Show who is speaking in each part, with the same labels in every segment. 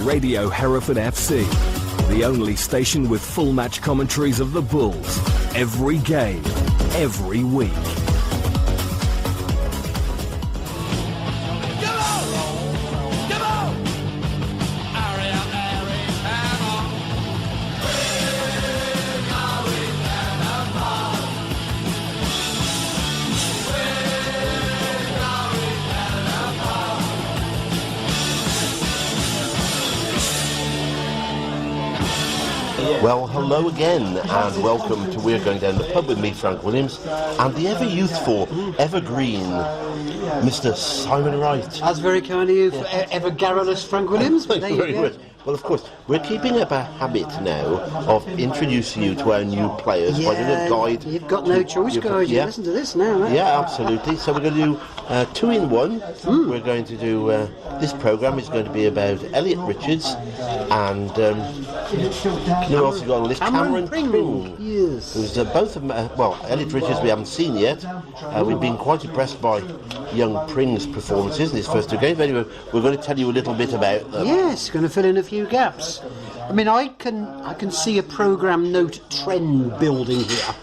Speaker 1: Radio Hereford FC, the only station with full match commentaries of the Bulls. Every game, every week.
Speaker 2: Well, hello again, and welcome to We're Going Down the Pub with me, Frank Williams, and the ever-youthful, evergreen, Mr. Simon Wright.
Speaker 3: That's very kind of you, ever garrulous Frank Williams.
Speaker 2: Thank you very much. Well, of course, we're keeping up a habit now of introducing you to our new players by doing a guide.
Speaker 3: You've got no choice, guys. You listen to this now, right?
Speaker 2: Yeah, absolutely. So we're going to do 2 in 1. We're going to do this programme is going to be about Elliot Richards and who else has got on the list? Cameron Pring.
Speaker 3: Yes.
Speaker 2: Who's both of them. Well, Elliot Richards we haven't seen yet. We've been quite impressed by young Pring's performances in his first 2 games. Anyway, we're going to tell you a little bit about them.
Speaker 3: Yes, going to fill in a few gaps. I mean, I can see a programme note trend building here.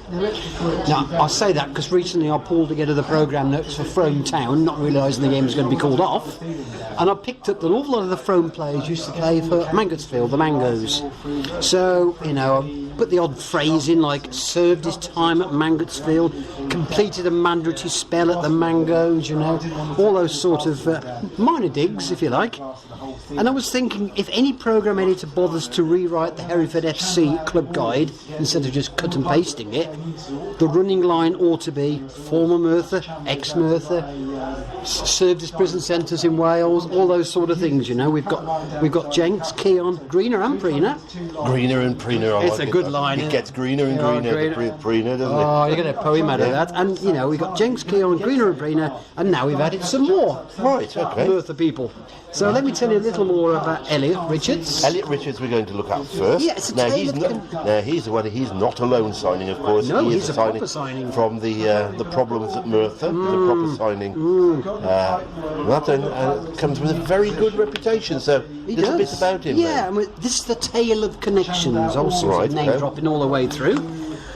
Speaker 3: Now, I say that because recently I pulled together the programme notes for Frome Town, not realising the game was going to be called off, and I picked up that an awful lot of the Frome players used to play for Mangotsfield, the Mangoes. So, you know, I put the odd phrase in, like, served his time at Mangotsfield, completed a mandatory spell at the Mangoes, you know, all those sort of minor digs, if you like. And I was thinking, if any programme editor bothers to rewrite the Hereford FC club guide instead of just cut and pasting it, the running line ought to be former Merthyr, ex-Merthyr, served as prison centres in Wales, all those sort of things, you know. We've got Jenks, Keon, Greener and Preener.
Speaker 2: Greener and Preener.
Speaker 3: It's a good line.
Speaker 2: It gets greener and greener, Preener, doesn't it?
Speaker 3: Oh, you're going to poem out of that. And, you know, we've got Jenks, Keon, Greener and Preener, and now we've added some more.
Speaker 2: Right, okay.
Speaker 3: Merthyr people. So let me tell you a little more about Elliot Richards.
Speaker 2: Elliot Richards we're going to look at first.
Speaker 3: Yeah, it's a
Speaker 2: he's not a loan signing, of course.
Speaker 3: No,
Speaker 2: he
Speaker 3: he's
Speaker 2: is
Speaker 3: a proper signing.
Speaker 2: From the problems at Merthyr. He's a proper signing. That comes with a very good reputation, so a little bit about him.
Speaker 3: Yeah, I mean, this is the tale of connections, also
Speaker 2: Right,
Speaker 3: name dropping all the way through.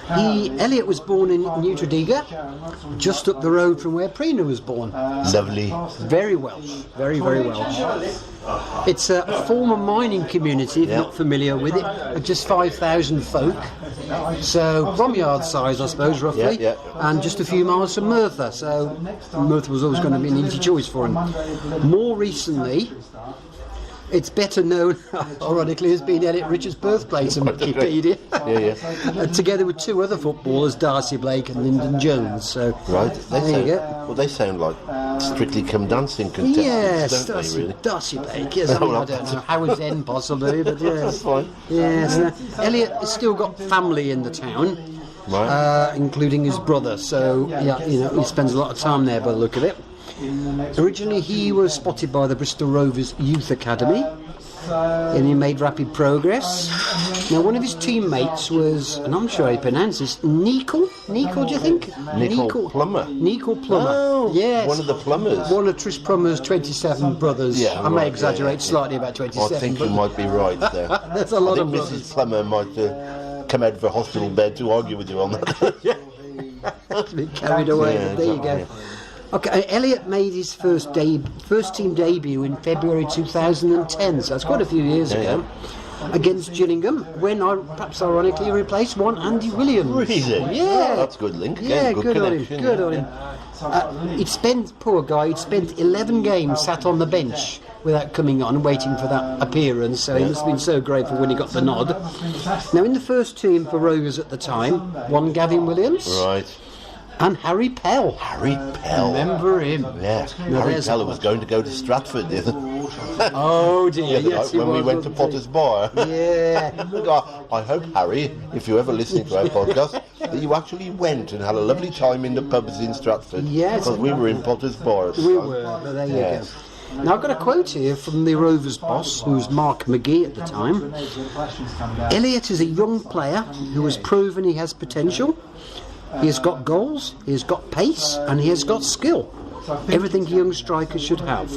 Speaker 3: Elliot was born in New Tredegar, just up the road from where Preener was born.
Speaker 2: Lovely.
Speaker 3: Very Welsh, very, very Welsh. It's a former mining community, if you're not familiar with it, just 5,000 folk. So, farmyard size, I suppose, roughly, and just a few miles from Merthyr. So, Merthyr was always going to be an easy choice for him. More recently, it's better known, ironically, as being Elliot Richards' birthplace in Wikipedia. Together with 2 other footballers, Darcy Blake and Lyndon Jones. So,
Speaker 2: right,
Speaker 3: there you go.
Speaker 2: Well, they sound like Strictly Come Dancing contestants, don't they, really?
Speaker 3: Darcy Blake, yes. I don't know how it's then possibly, but yes.
Speaker 2: That's fine.
Speaker 3: Yes. Elliot has still got family in the town, right. Including his brother. So, yeah, you know, he spends a lot of time there by the look of it. Originally he was spotted by the Bristol Rovers Youth Academy and he made rapid progress. Now one of his teammates was, and I'm sure he pronounces Nicol, do you think?
Speaker 2: Nicol Plummer.
Speaker 3: Nicol Plummer.
Speaker 2: Oh,
Speaker 3: yes.
Speaker 2: One of the Plumbers.
Speaker 3: One of Trish Plummer's 27 brothers.
Speaker 2: Yeah,
Speaker 3: I may exaggerate slightly about 27.
Speaker 2: I think you might be right there.
Speaker 3: There's a lot of
Speaker 2: Mrs.
Speaker 3: brothers.
Speaker 2: Plummer might come out of a hospital bed to argue with you on that.
Speaker 3: That's been carried away, but there you go. Yeah. Okay, Elliot made his first team debut in February 2010, so that's quite a few years ago, against Gillingham, when I perhaps ironically replaced one Andy Williams.
Speaker 2: Really?
Speaker 3: Yeah.
Speaker 2: That's good link.
Speaker 3: Yeah,
Speaker 2: good
Speaker 3: on him. Good on him. Poor guy, he'd spent 11 games sat on the bench without coming on, waiting for that appearance, so he must have been so grateful when he got the nod. Now, in the first team for Rovers at the time, one Gavin Williams.
Speaker 2: Right.
Speaker 3: And Harry Pell.
Speaker 2: Harry Pell.
Speaker 3: Remember him?
Speaker 2: Yes. Harry Pell was going to go to Stratford, didn't he?
Speaker 3: Oh dear, yes,
Speaker 2: when we went to Potter's Bar.
Speaker 3: Yeah.
Speaker 2: I hope, Harry, if you're ever listening to our podcast, that you actually went and had a lovely time in the pubs in Stratford.
Speaker 3: Yes.
Speaker 2: Because we were in Potter's Bar.
Speaker 3: We were, but there you go. Now I've got a quote here from the Rovers boss, who was Mark McGee at the time. Elliot is a young player who has proven he has potential. He has got goals, he has got pace, and he has got skill. everything young strikers should have.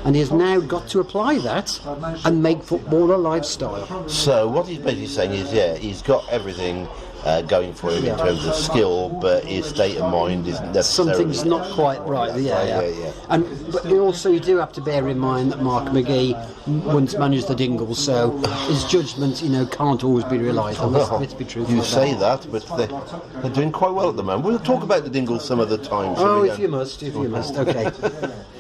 Speaker 3: And he has now got to apply that and make football a lifestyle.
Speaker 2: So what he's basically saying is, yeah, he's got everything going for him in terms of skill, but his state of mind isn't necessarily...
Speaker 3: Something's not quite right. Yeah. But also you do have to bear in mind that Mark McGee once managed the Dingles, so his judgment, can't always be relied on. Let's be truthful.
Speaker 2: You say that, but they're doing quite well at the moment. We'll talk about the Dingles some other time.
Speaker 3: If you must. Okay.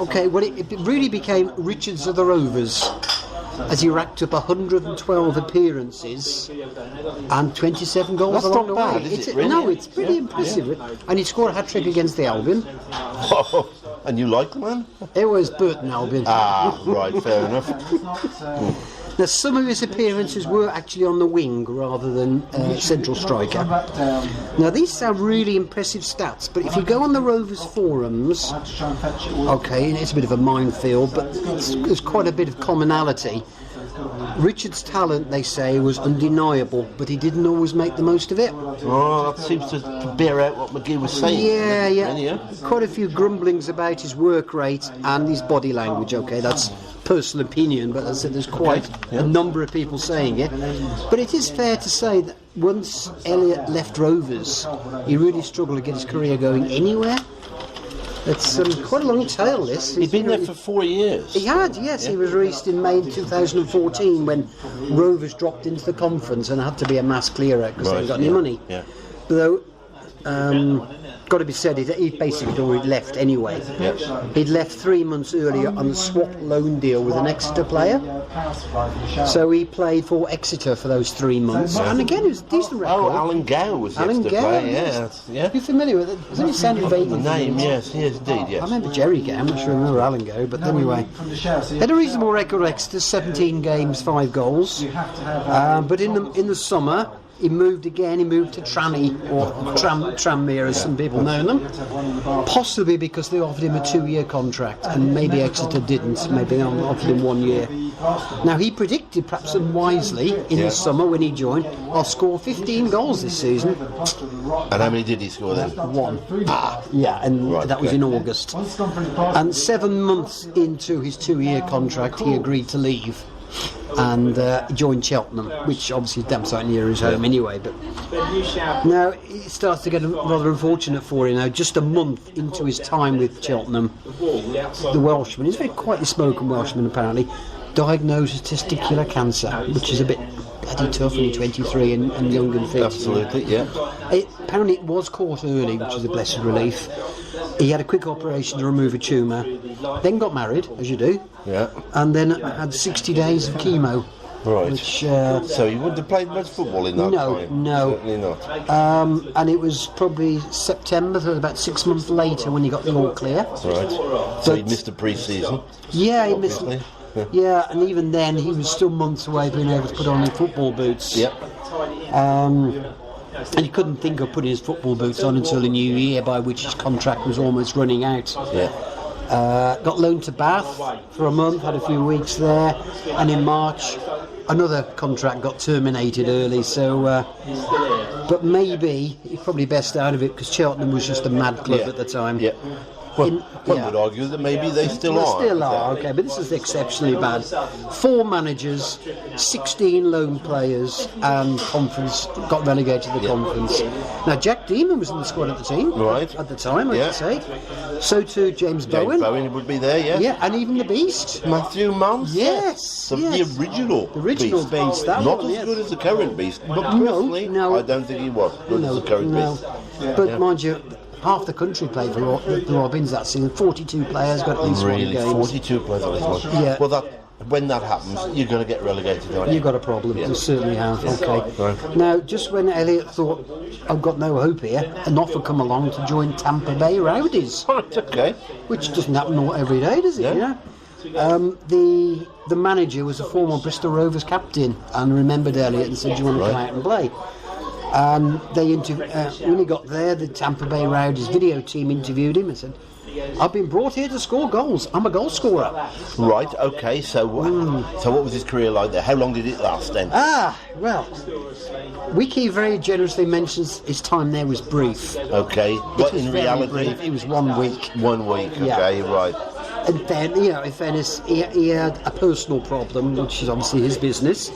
Speaker 3: Okay, well, it really became Richards of the Rovers, as he racked up 112 appearances and 27 goals
Speaker 2: That's
Speaker 3: along
Speaker 2: not
Speaker 3: the way.
Speaker 2: bad, is it, really?
Speaker 3: No, it's pretty impressive. And he scored a hat-trick against the Albion.
Speaker 2: Oh, and you like the man?
Speaker 3: It was Burton Albion.
Speaker 2: Ah, right, fair enough.
Speaker 3: Now, some of his appearances were actually on the wing rather than central striker. Now, these sound really impressive stats, but if you go on the Rovers forums, okay, it's a bit of a minefield, but there's quite a bit of commonality. Richard's talent, they say, was undeniable, but he didn't always make the most of it.
Speaker 2: Oh, that seems to bear out what McGee was saying.
Speaker 3: Yeah. Quite a few grumblings about his work rate and his body language. Okay, that's personal opinion, but as I said, there's quite a number of people saying it. But it is fair to say that once Elliott left Rovers, he really struggled to get his career going anywhere. It's quite a long tail, this.
Speaker 2: He'd been there for 4 years.
Speaker 3: He had, yes. He was released in May 2014 when Rovers dropped into the conference and had to be a mass clear-out because they hadn't got any money.
Speaker 2: Yeah.
Speaker 3: Though, got to be said, he basically had already left anyway.
Speaker 2: Yep.
Speaker 3: He'd left 3 months earlier on the swap loan deal with an Exeter player. So he played for Exeter for those 3 months. And again, it was a decent record.
Speaker 2: Oh, Alan Gow was the Exeter player, yeah.
Speaker 3: You're familiar with it? Doesn't it sound vaguely
Speaker 2: The name,
Speaker 3: familiar?
Speaker 2: yes, indeed, yes.
Speaker 3: I remember Jerry Gow, I'm not sure I remember Alan Gow, but anyway. Had a reasonable record at Exeter, 17 games, 5 goals. But in the summer, he moved again. He moved to Tranny, or Tranmere, as some people know them. Possibly because they offered him a 2-year contract, and maybe Exeter didn't. Maybe they offered him 1 year. Now, he predicted, perhaps unwisely, in the summer when he joined, I'll score 15 goals this season.
Speaker 2: And how many did he score then?
Speaker 3: 1. Yeah, and that was in August. And 7 months into his 2-year contract, he agreed to leave and joined Cheltenham, which obviously is damn sight near his home anyway. But now it starts to get rather unfortunate for him now. Just a month into his time with Cheltenham, the Welshman, he's a very quietly spoken Welshman apparently, diagnosed with testicular cancer, which is a bit bloody tough when you're 23 and young and fit.
Speaker 2: Absolutely, yeah.
Speaker 3: Apparently it was caught early, which is a blessed relief. He had a quick operation to remove a tumour, then got married, as you do, and then had 60 days of chemo.
Speaker 2: Right.
Speaker 3: Which,
Speaker 2: so he wouldn't have played much football in that time?
Speaker 3: No.
Speaker 2: Certainly not.
Speaker 3: And it was probably September, so about 6 months later when he got the all clear.
Speaker 2: Right. So he missed the pre-season?
Speaker 3: Yeah, he
Speaker 2: obviously.
Speaker 3: missed. Yeah, and even then he was still months away being able to put on his football boots.
Speaker 2: Yep.
Speaker 3: And he couldn't think of putting his football boots on until the new year, by which his contract was almost running out.
Speaker 2: Yeah.
Speaker 3: Got loaned to Bath for a month, had a few weeks there, and in March another contract got terminated early. So, but maybe he's probably best out of it because Cheltenham was just a mad club at the time.
Speaker 2: Yeah. Well, one would argue that maybe they still are.
Speaker 3: Still are, okay, but this is exceptionally bad. 4 managers, 16 loan players, and conference got relegated to the conference. Now, Jack Deeman was in the squad at the team,
Speaker 2: right?
Speaker 3: At the time, I should say. So too James Bowen.
Speaker 2: James Bowen would be there, yeah.
Speaker 3: Yeah, and even the Beast.
Speaker 2: Matthew Mance.
Speaker 3: Yes.
Speaker 2: The original.
Speaker 3: The original Beast. That
Speaker 2: Not
Speaker 3: one,
Speaker 2: as good as the current Beast, but personally, I don't think he was good as the current Beast.
Speaker 3: But mind you, half the country played for the Robins that season. 42 players got at least one game.
Speaker 2: 42 players at least one.
Speaker 3: Yeah.
Speaker 2: Well, when that happens, you're going to get relegated, aren't you?
Speaker 3: You've got a problem. You certainly have. Okay.
Speaker 2: Right.
Speaker 3: Now, just when Elliott thought, I've got no hope here, an offer come along to join Tampa Bay Rowdies.
Speaker 2: Right, okay.
Speaker 3: Which doesn't happen every day, does it?
Speaker 2: Yeah.
Speaker 3: You know? The manager was a former Bristol Rovers captain and remembered Elliott and said, do you want to come out and play? And they when he got there, the Tampa Bay Rowdies video team interviewed him and said, I've been brought here to score goals. I'm a goal scorer.
Speaker 2: Right, okay, so so what was his career like there? How long did it last then?
Speaker 3: Well, Wiki very generously mentions his time there was brief.
Speaker 2: Okay, but in reality?
Speaker 3: Brief. It was 1 week.
Speaker 2: 1 week,
Speaker 3: Yeah.
Speaker 2: okay, right.
Speaker 3: And then, in fairness, he had a personal problem, which is obviously his business.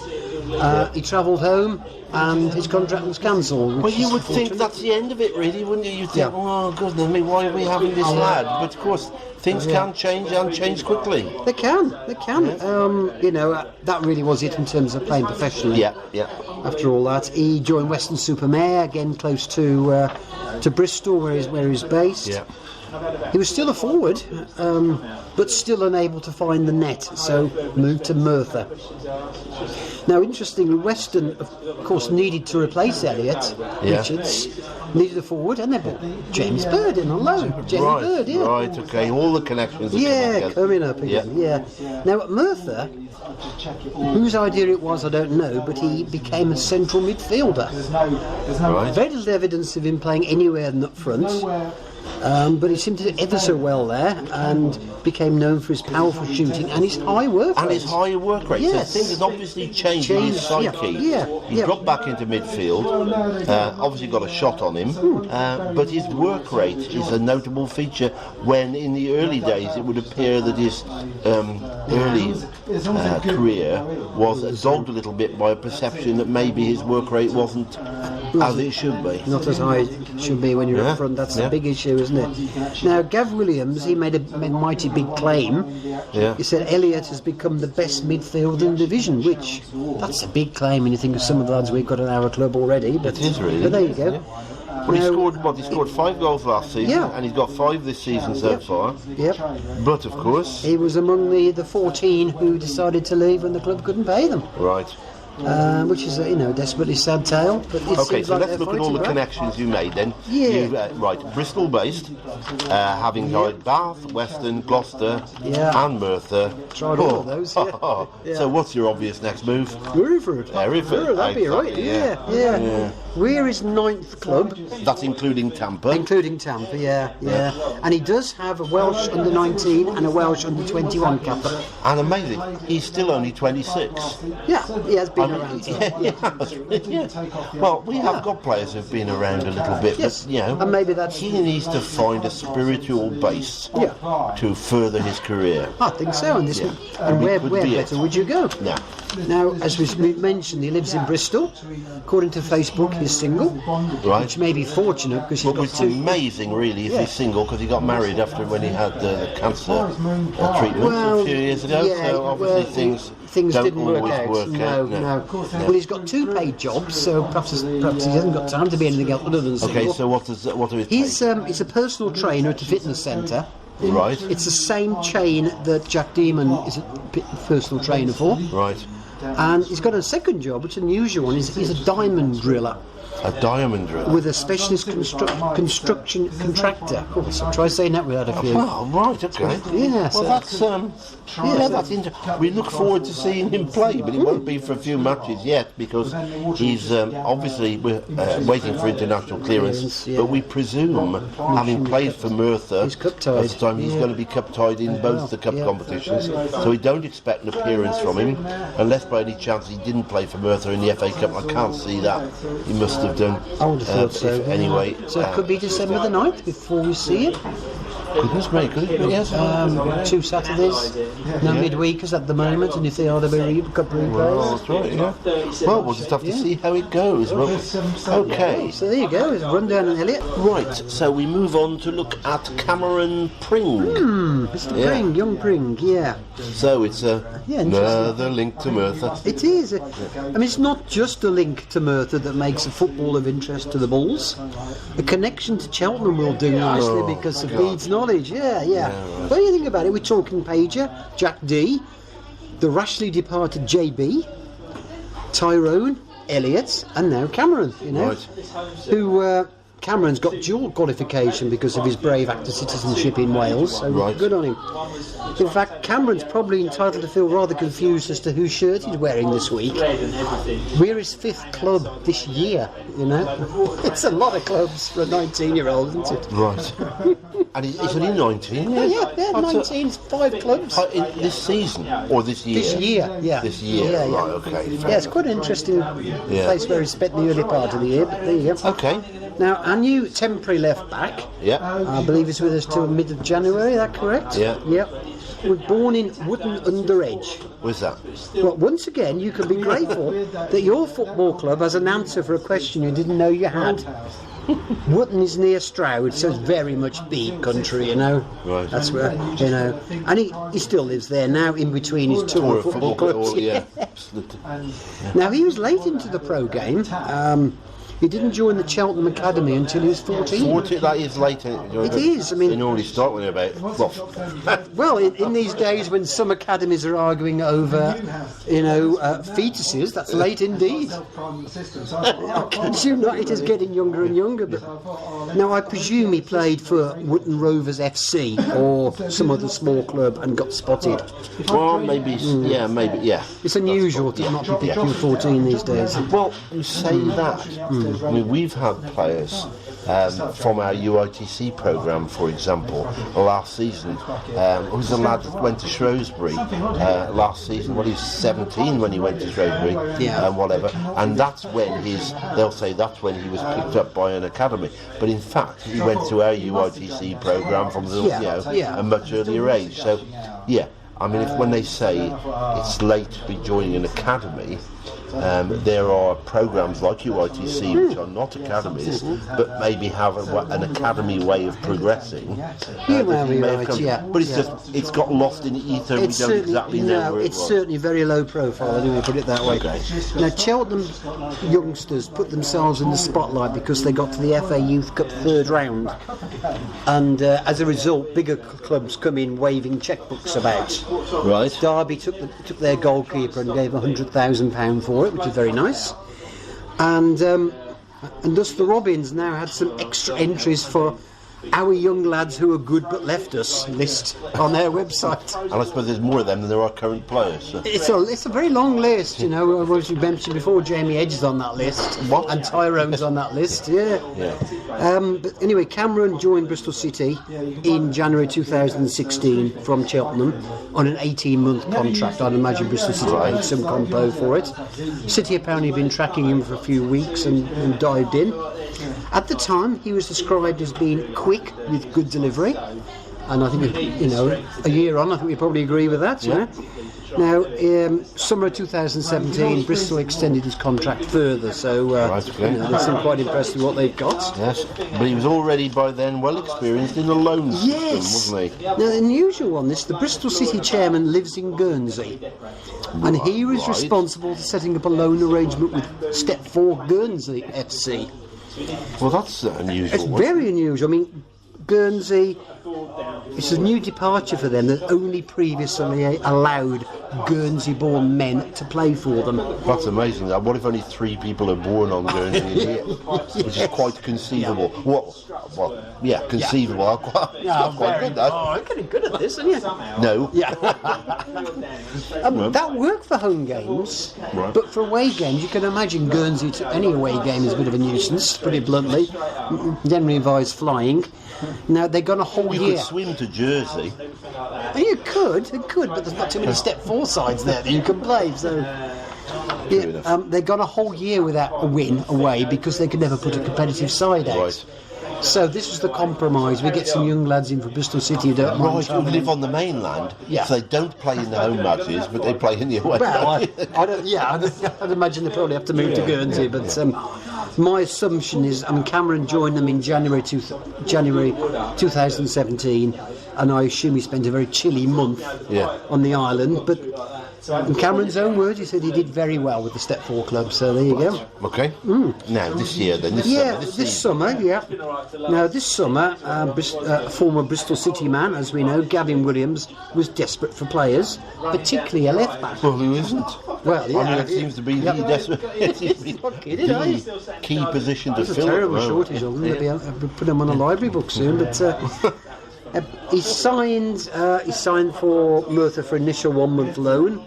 Speaker 3: He travelled home and his contract was cancelled.
Speaker 2: Well, you would think that's the end of it, really, wouldn't you? You'd think, oh, goodness me, why are we having this lad? But, of course, things can change and change quickly.
Speaker 3: They can. That really was it in terms of playing professionally.
Speaker 2: Yeah.
Speaker 3: After all that, he joined Western-super-Mare, again close to Bristol, where he's based.
Speaker 2: Yeah.
Speaker 3: He was still a forward, but still unable to find the net, so moved to Merthyr. Now, interestingly, Western, of course, needed to replace Elliot Richards, needed a forward, and they brought James Bird in on loan. Bird, yeah.
Speaker 2: Right, okay, all the connections are
Speaker 3: coming up again, yeah. Now, at Merthyr, whose idea it was, I don't know, but he became a central midfielder.
Speaker 2: Right.
Speaker 3: Very little evidence of him playing anywhere than up front. But he seemed to do ever so well there and became known for his powerful shooting and his high work rate. Yes.
Speaker 2: So things had obviously changed in his psyche. He dropped back into midfield, obviously got a shot on him, but his work rate is a notable feature when in the early days it would appear that his early career was dogged a little bit by a perception that maybe his work rate wasn't as it should be.
Speaker 3: Not as high as it should be when you're up front. That's the big issue, isn't it? Now, Gav Williams, he made a mighty big claim. He said Elliot has become the best midfielder in the division, which that's a big claim when you think of some of the lads we've got in our club already. But,
Speaker 2: it is really.
Speaker 3: But there you go.
Speaker 2: Well, he scored 5 goals last season, and he's got 5 this season so far. But of course,
Speaker 3: he was among the 14 who decided to leave when the club couldn't pay them.
Speaker 2: Right.
Speaker 3: Which is a desperately sad tale. But it
Speaker 2: okay,
Speaker 3: seems
Speaker 2: so
Speaker 3: like
Speaker 2: let's look at all the connections you made then. Right, Bristol-based, having tried Bath, Western, Gloucester, and Merthyr.
Speaker 3: Tried all of those.
Speaker 2: So what's your obvious next move?
Speaker 3: Hereford. That'd be right. Yeah. We're his 9th club.
Speaker 2: That's including Tampa. And
Speaker 3: he does have a Welsh under-19 and a Welsh under-21 captain.
Speaker 2: And amazing, he's still only 26.
Speaker 3: Yeah, he has been around.
Speaker 2: Well, we have got players who've been around a little bit, but
Speaker 3: and maybe that's
Speaker 2: he needs to find a spiritual base to further his career.
Speaker 3: I think so. And where better would you go?
Speaker 2: Yeah.
Speaker 3: Now, as we mentioned, he lives in Bristol. According to Facebook, he's single, which may be fortunate because he's got 2.
Speaker 2: Amazing, really, if he's single, because he got married after when he had the cancer treatment a few years ago. So obviously things
Speaker 3: didn't
Speaker 2: don't
Speaker 3: work
Speaker 2: always
Speaker 3: out.
Speaker 2: work
Speaker 3: No. Well, he's got 2 paid jobs, so perhaps he hasn't got time to be anything else other than single.
Speaker 2: Okay, so what are his?
Speaker 3: He's a personal trainer at a fitness centre.
Speaker 2: Right.
Speaker 3: It's the same chain that Jack Demon is a personal trainer for.
Speaker 2: Right.
Speaker 3: And he's got a second job, which is an unusual one. He's a diamond driller.
Speaker 2: A diamond driller?
Speaker 3: With a specialist construction contractor. Oh, so try saying that without a few.
Speaker 2: Oh, right, okay.
Speaker 3: Yeah.
Speaker 2: Well, that's interesting. We look forward to seeing him play, but it won't be for a few matches yet because he's obviously waiting for international clearance. But we presume, having played for Merthyr
Speaker 3: cup tied.
Speaker 2: at the time, he's going to be cup tied in both the cup competitions. So we don't expect an appearance from him, unless by any chance he didn't play for Merthyr in the FA Cup. I can't see that. He must have done.
Speaker 3: I would have thought so.
Speaker 2: Anyway.
Speaker 3: So it could be December the 9th before we see him.
Speaker 2: Goodness me, could it be? Yes.
Speaker 3: 2 Saturdays, no midweekers at the moment, and if they are, there'll be a couple of
Speaker 2: Well, that's right, Well, we'll just have to see how it goes. Okay.
Speaker 3: So there you go, it's a rundown on Elliot.
Speaker 2: Right, so we move on to look at Cameron Pring.
Speaker 3: Mr. Pring, young Pring,
Speaker 2: So it's another link to Merthyr.
Speaker 3: It is. I mean, it's not just a link to Merthyr that makes a football of interest to the Bulls. The connection to Cheltenham will do nicely because of Bede's knowledge. What do you think about it? We're talking Pager, Jack D, the rashly departed JB, Tyrone, Elliot, and now Cameron, who Cameron's got dual qualification because of his brave act of citizenship in Wales, so good on him. In fact, Cameron's probably entitled to feel rather confused as to whose shirt he's wearing this week. We're his 5th club this year, It's a lot of clubs for a 19-year-old, isn't it?
Speaker 2: Right. And he's only 19.
Speaker 3: Yeah,
Speaker 2: That's
Speaker 3: 19, 5 clubs.
Speaker 2: in this season or this year?
Speaker 3: This year, yeah.
Speaker 2: This year,
Speaker 3: Yeah.
Speaker 2: right? Okay.
Speaker 3: Yeah, it's quite an interesting place where he spent the early part of the year, but there you go.
Speaker 2: Okay.
Speaker 3: Now, our new temporary left back,
Speaker 2: Yeah.
Speaker 3: I believe he's with us till mid of January, is that correct?
Speaker 2: Yeah.
Speaker 3: Yep. Was born in Wootton under Edge.
Speaker 2: Where's that?
Speaker 3: Well, once again, you can be grateful that your football club has an answer for a question you didn't know you had. Wootton is near Stroud, so it's very much beat country, you know.
Speaker 2: Right.
Speaker 3: That's where, you know. And he still lives there now, in between his tour of football clubs.
Speaker 2: Yeah.
Speaker 3: Now, he was late into the pro game. He didn't join the Cheltenham Academy until he was 14.
Speaker 2: 40, that is late.
Speaker 3: It is, I mean-
Speaker 2: They normally start when they're about.
Speaker 3: Well, in these days when some academies are arguing over, fetuses, that's late indeed. I kid you not, it is getting younger and younger. But now I presume he played for Wootton Rovers FC or some other small club and got spotted.
Speaker 2: Well, maybe, yeah, maybe, yeah.
Speaker 3: It's unusual to not be picked with 14 these days.
Speaker 2: Well, you say that. I mean, we've had players from our UITC programme, for example, last season. There was a lad that went to Shrewsbury last season. Well, he was 17 when he went to Shrewsbury, and whatever. And that's when they'll say that's when he was picked up by an academy. But in fact, he went to our UITC programme from a much earlier age. So, yeah. I mean, when they say it's late to be joining an academy, there are programmes like UITC which are not academies, but maybe have an academy way of progressing. But it's got lost in the ether. We don't exactly know where
Speaker 3: it's certainly very low profile. Anyway, put it that way.
Speaker 2: Okay.
Speaker 3: Now, Cheltenham youngsters put themselves in the spotlight because they got to the FA Youth Cup third round, and as a result, bigger clubs come in waving checkbooks about.
Speaker 2: Right.
Speaker 3: Derby took their goalkeeper and gave £100,000 for it, which is very nice. And thus the Robins now had some extra entries for our young lads who are good but left us list on their website.
Speaker 2: And I suppose there's more of them than there are current players. So.
Speaker 3: It's a very long list, you know. As you mentioned before, Jamie Edge is on that list.
Speaker 2: What?
Speaker 3: And Tyrone's on that list, yeah. But anyway, Cameron joined Bristol City in January 2016 from Cheltenham on an 18-month contract. I'd imagine Bristol City paid some compo for it. City apparently been tracking him for a few weeks and dived in. At the time, he was described as being quick with good delivery, and I think, a year on, I think we probably agree with that. Yeah. Now, summer of 2017, Bristol extended his contract further, so they seem quite impressed with what they've got.
Speaker 2: Yes, but he was already by then well experienced in the loan system, wasn't he?
Speaker 3: Now, the unusual on this, the Bristol City chairman lives in Guernsey, and he was responsible for setting up a loan arrangement with Step 4 Guernsey FC.
Speaker 2: Well, that's unusual.
Speaker 3: It's very unusual. I mean, Guernsey, it's a new departure for them that only previously allowed Guernsey-born men to play for them.
Speaker 2: That's amazing. What if only 3 people are born on Guernsey a year? Which is quite conceivable. Conceivable. Quite good, that.
Speaker 3: Oh, I'm getting good at this, aren't you?
Speaker 2: No.
Speaker 3: Yeah. That worked for home games, but for away games, you can imagine Guernsey to any away game is a bit of a nuisance, put it bluntly. Generally involves flying. Now, they've gone a whole year.
Speaker 2: You could swim to Jersey.
Speaker 3: You could, but there's not too many Step 4 sides there that you can play, so... they've gone a whole year without a win away because they could never put a competitive side out.
Speaker 2: Right.
Speaker 3: So this was the compromise. We get some young lads in from Bristol City who don't mind.
Speaker 2: Right, who live on the mainland, so they don't play in the home matches, but they play in the away.
Speaker 3: Well, I'd imagine they probably have to move to Guernsey, but my assumption is, Cameron joined them in January 2017, and I assume he spent a very chilly month on the island, but in Cameron's own words, he said he did very well with the Step 4 club, so there you go.
Speaker 2: Okay. Now, this year then, this
Speaker 3: summer. Now, this summer, former Bristol City man, as we know, Gavin Williams, was desperate for players, particularly a left-back.
Speaker 2: Well, who isn't?
Speaker 3: Well, yeah.
Speaker 2: It seems to be the key position to
Speaker 3: It's a
Speaker 2: fill.
Speaker 3: terrible shortage of them. They'll put them on a library book soon, but... He signed for Merthyr for initial 1 month loan,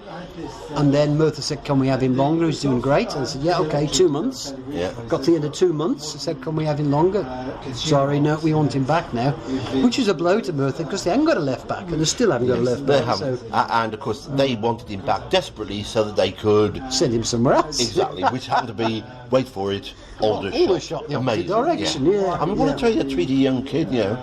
Speaker 3: and then Merthyr said, "Can we have him longer? He's doing great." And I said, "Yeah, okay, 2 months."
Speaker 2: Yeah.
Speaker 3: Got to the end of 2 months. I said, "Can we have him longer?" "Sorry, no, we want him back now," which is a blow to Merthyr because they haven't got a left back, and they still haven't got a left
Speaker 2: They
Speaker 3: back.
Speaker 2: haven't.
Speaker 3: So
Speaker 2: And of course, they wanted him back desperately so that they could
Speaker 3: send him somewhere else.
Speaker 2: exactly, which happened to be, wait for it, Aldershot.
Speaker 3: Aldershot, the opposite direction, yeah.
Speaker 2: I mean, what a way to treat a young kid, you know.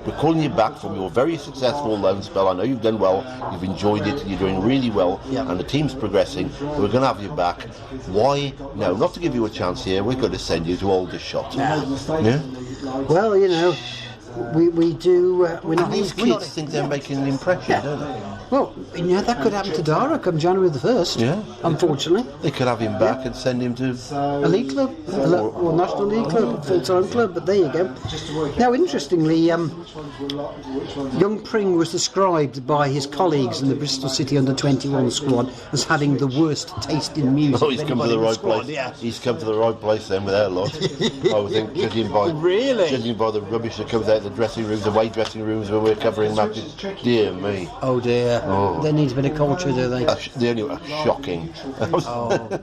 Speaker 2: We're calling you back from your very successful loan spell. I know you've done well, you've enjoyed it, you're doing really well,
Speaker 3: Yeah.
Speaker 2: and the team's progressing. We're going to have you back. Why? No, not to give you a chance here. We're going to send you to Aldershot. Yeah.
Speaker 3: Well, you know, we do. We're not.
Speaker 2: And these
Speaker 3: we're not-
Speaker 2: kids think they're making an impression, don't they?
Speaker 3: Well, you know, that could happen to Dara come January the 1st.
Speaker 2: Yeah.
Speaker 3: Unfortunately.
Speaker 2: They could have him back and send him to.
Speaker 3: A league club, or National League club, full-time club, but there you go. Now, interestingly, young Pring was described by his colleagues in the Bristol City under-21 squad as having the worst taste in music.
Speaker 2: Oh, he's
Speaker 3: of
Speaker 2: come to
Speaker 3: anybody
Speaker 2: the
Speaker 3: in
Speaker 2: right
Speaker 3: squad,
Speaker 2: place.
Speaker 3: Yeah.
Speaker 2: He's come to the right place then with our lot. I would think, judging by the rubbish that comes out of the dressing rooms, away dressing rooms where we're covering matches. Dear me.
Speaker 3: Oh dear.
Speaker 2: Oh.
Speaker 3: They need a bit of culture, do they?
Speaker 2: The only one, shocking.
Speaker 3: Oh.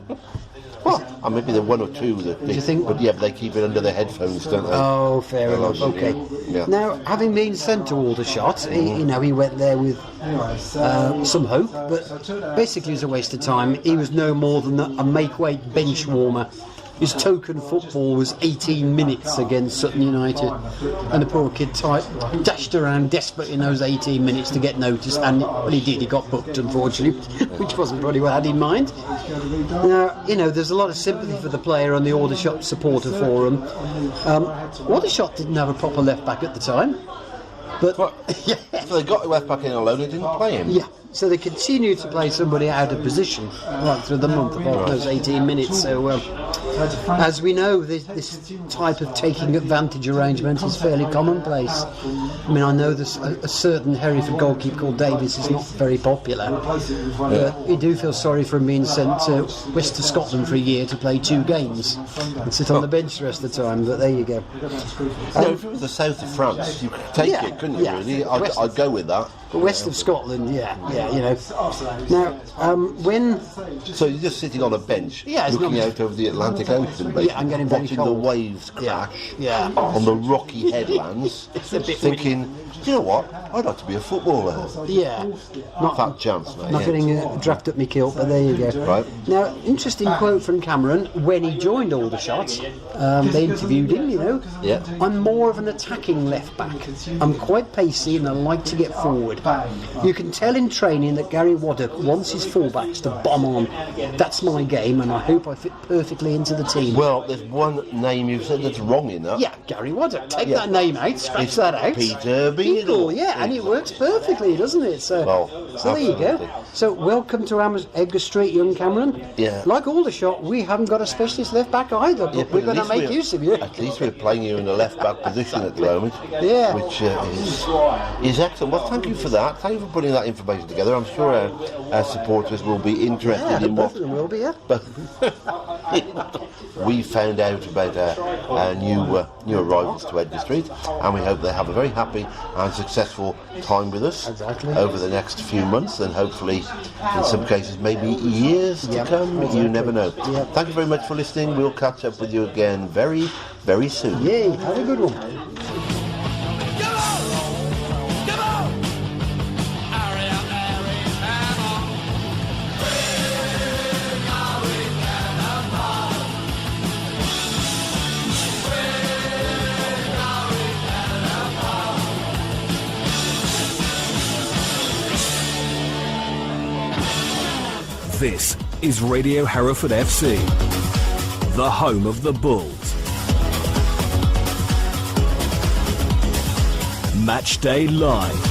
Speaker 2: Well, maybe the one or two that they,
Speaker 3: you think-
Speaker 2: but yeah, but they keep it under their headphones, don't they?
Speaker 3: Oh, fair enough.
Speaker 2: Yeah.
Speaker 3: Okay.
Speaker 2: Yeah.
Speaker 3: Now, having been sent to Aldershot, he went there with some hope, but basically it was a waste of time. He was no more than a make-weight bench warmer. His token football was 18 minutes against Sutton United, and the poor kid dashed around desperate in those 18 minutes to get noticed, and when he did, he got booked, unfortunately, which wasn't probably what I had in mind. Now, you know, there's a lot of sympathy for the player on the Aldershot supporter forum. Aldershot didn't have a proper left back at the time, but yeah.
Speaker 2: So they got left back in alone. They didn't play him.
Speaker 3: Yeah, so they continued to play somebody out of position right through the month of those 18 minutes. So, as we know, this type of taking advantage arrangement is fairly commonplace. I mean, I know there's a certain Hereford goalkeeper called Davis is not very popular, but you do feel sorry for him being sent to west of Scotland for a year to play 2 games and sit on the bench the rest of the time, but there you go.
Speaker 2: If it was the south of France, you could take it, couldn't you,
Speaker 3: yeah.
Speaker 2: really? I'd go with that.
Speaker 3: But west of Scotland, yeah, you know. Now, when...
Speaker 2: So you're just sitting on a bench,
Speaker 3: Yeah, it's
Speaker 2: looking
Speaker 3: not-
Speaker 2: out over the Atlantic Ocean, basically,
Speaker 3: Yeah, I'm getting very
Speaker 2: watching
Speaker 3: cold.
Speaker 2: the waves crash
Speaker 3: Yeah.
Speaker 2: on the rocky headlands,
Speaker 3: It's a bit
Speaker 2: thinking, you know what, I'd like to be a footballer.
Speaker 3: Yeah. Not
Speaker 2: Fat chance, mate.
Speaker 3: Not
Speaker 2: yeah.
Speaker 3: getting a draft up my kilt, but there you go.
Speaker 2: Right.
Speaker 3: Now, interesting quote from Cameron when he joined Aldershot. They interviewed him, you know.
Speaker 2: Yeah.
Speaker 3: I'm more of an attacking left back. I'm quite pacey and I like to get forward. You can tell in training that Gary Waddock wants his fullbacks to bomb on. That's my game, and I hope I fit perfectly into the team.
Speaker 2: Well, there's one name you've said that's wrong in that.
Speaker 3: Yeah, Gary Waddock. Take
Speaker 2: Yeah.
Speaker 3: that name out, scratch
Speaker 2: It's
Speaker 3: that out.
Speaker 2: Peter Beadle.
Speaker 3: Yeah, and it works perfectly, doesn't it? So,
Speaker 2: Well,
Speaker 3: so there you go.
Speaker 2: absolutely.
Speaker 3: So, welcome to Edgar Street, young Cameron.
Speaker 2: Yeah.
Speaker 3: Like Aldershot, we haven't got a specialist left back either, but
Speaker 2: Yeah,
Speaker 3: we're
Speaker 2: at
Speaker 3: going to
Speaker 2: least
Speaker 3: make
Speaker 2: we're-
Speaker 3: use of you.
Speaker 2: At least we're playing you in a left back position at the moment.
Speaker 3: Yeah.
Speaker 2: Which is excellent. Well, thank you for that. Thank you for putting that information together. I'm sure our supporters will be interested
Speaker 3: Yeah,
Speaker 2: in
Speaker 3: both
Speaker 2: what
Speaker 3: of them will be, yeah.
Speaker 2: we found out about our new arrivals to Edgar Street, and we hope they have a very happy and successful time with us
Speaker 3: Exactly.
Speaker 2: over the next few months, and hopefully, in some cases, maybe years to
Speaker 3: Yep,
Speaker 2: come. You
Speaker 3: exactly.
Speaker 2: never know.
Speaker 3: Yep.
Speaker 2: Thank you very much for listening. We'll catch up with you again very, very soon.
Speaker 3: Yay, have a good one.
Speaker 4: Come on! Come on! Hurry up, Harry, come on!
Speaker 1: This is Radio Hereford FC, the home of the Bulls. Match Day Live.